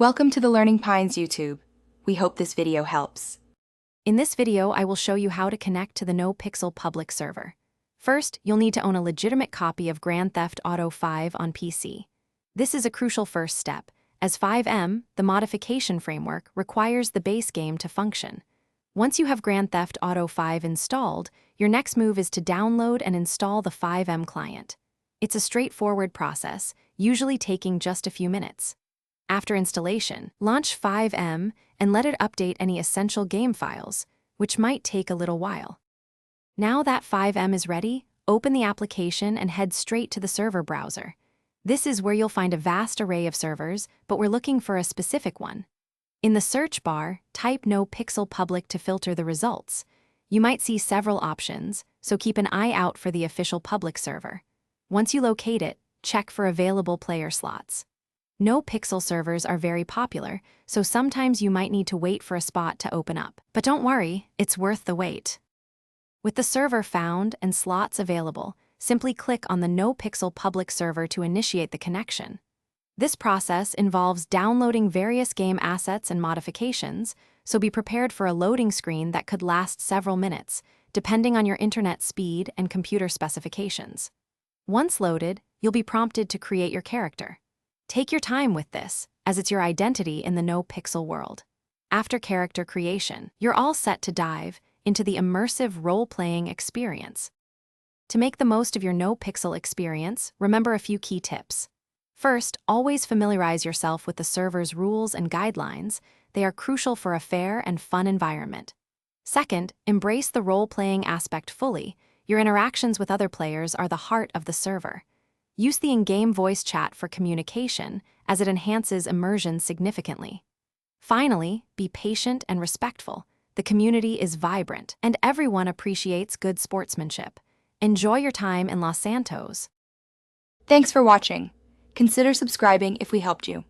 Welcome to the Learning Pines YouTube. We hope this video helps. In this video, I will show you how to connect to the Nopixel public server. First, you'll need to own a legitimate copy of Grand Theft Auto 5 on PC. This is a crucial first step, as 5M, the modification framework, requires the base game to function. Once you have Grand Theft Auto 5 installed, your next move is to download and install the 5M client. It's a straightforward process, usually taking just a few minutes. After installation, launch 5M and let it update any essential game files, which might take a little while. Now that 5M is ready, open the application and head straight to the server browser. This is where you'll find a vast array of servers, but we're looking for a specific one. In the search bar, type Nopixel public to filter the results. You might see several options, so keep an eye out for the official public server. Once you locate it, check for available player slots. Nopixel servers are very popular, so sometimes you might need to wait for a spot to open up. But don't worry, it's worth the wait. With the server found and slots available, simply click on the Nopixel public server to initiate the connection. This process involves downloading various game assets and modifications, so be prepared for a loading screen that could last several minutes, depending on your internet speed and computer specifications. Once loaded, you'll be prompted to create your character. Take your time with this, as it's your identity in the Nopixel world. After character creation, you're all set to dive into the immersive role-playing experience. To make the most of your Nopixel experience, remember a few key tips. First, always familiarize yourself with the server's rules and guidelines. They are crucial for a fair and fun environment. Second, embrace the role-playing aspect fully. Your interactions with other players are the heart of the server. Use the in-game voice chat for communication, as it enhances immersion significantly. Finally, be patient and respectful. The community is vibrant, and everyone appreciates good sportsmanship. Enjoy your time in Los Santos. Thanks for watching. Consider subscribing if we helped you.